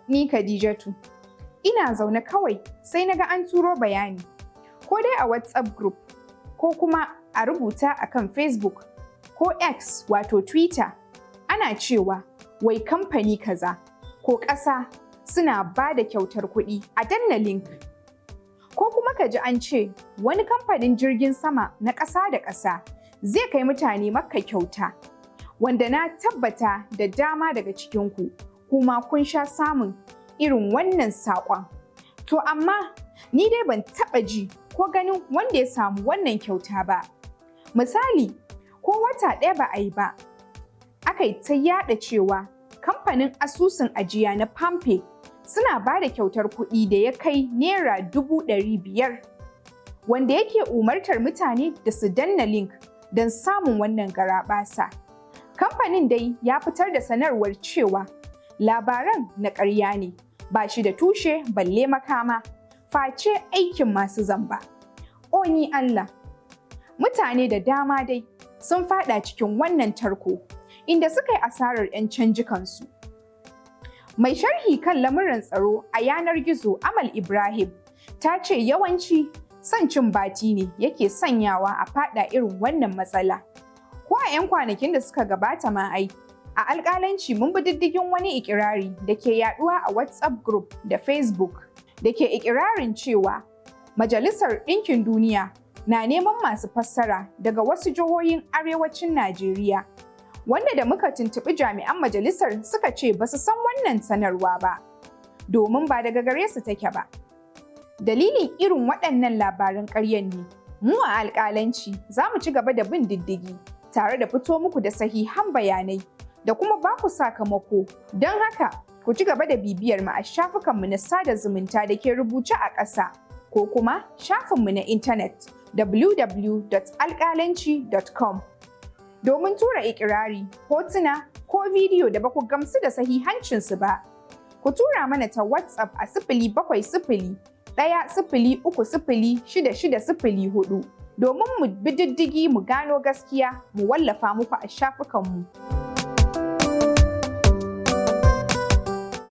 ni Khadijatu. Ina zaune kawai sai na ga an turo bayani, ko dai a WhatsApp group, ko kuma a rubuta a kan Facebook, ko X wato Twitter, ana cewa wai kamfani kaza ko ƙasa suna ba da kyautar kuɗi a danna link. Ko kuma ka ji an ce wani kamfanin jirgin sama na ƙasa da ƙasa zai kai mutane Makka kyauta, wanda na tabbata da dama daga cikinku kuma kun sha samun irin wannan saƙon. To amma ni dai ban taɓa ji ko ganin wanda ya samu wannan kyauta ba. Misali, ko wata ɗaya ba a yi ba, aka yi ta yaɗa cewa kamfanin asusun ajiya na Palmpay suna ba da kyautar kuɗi da ya kai Naira 500,000, wanda yake umartar mutane da su danna link don samun wannan garaɓasa. Kamfanin dai ya fitar da sanarwar cewa labaran na karya ne, ba shi da tushe balle makama, face aikin masu zamba. O ni Allah! Mutane da dama dai sun faɗa cikin wannan tarko, inda suka yi asarar 'yan canjikansu. Mai sharhi kan lamuran tsaro a yanar gizo Amal Ibrahim ta ce yawanci son cin bati ne yake sanyawa a faɗa irin wannan matsala. Ko a 'yan kwanakin da suka gabata ma ai, a alƙalanci mun bi diddigin wani ikirari da ke yaɗuwa a WhatsApp group da Facebook da ke ikirarin cewa Majalisar Ɗinkin Duniya na neman masu fassara daga wasu jihohin arewacin Najeriya, wanda da muka tuntuɓi jami'an majalisar suka ce ba su san wannan sanarwa ba, domin ba daga gare su take ba. Dalilin irin waɗannan labaran ƙaryan ne, mu a alƙalanci za mu ci gaba da bin diddigi tare da fito muku da sahihan bayanai da kuma ba ku sakamako. Don haka, ku ci gaba da bibiyar mu a shafukanmu na sada zumunta da ke rubuce a ƙasa, ko kuma shafinmu na intanet www.alƙalanci.com. domin tura ikirari, hotuna ko bidiyo da ba ku gamsu da sahihancinsu ba. Ku tura mana ta WhatsApp a 070-103-06604 domin mu bi diddigi mu gano gaskiya mu wallafa muku a shafukanmu.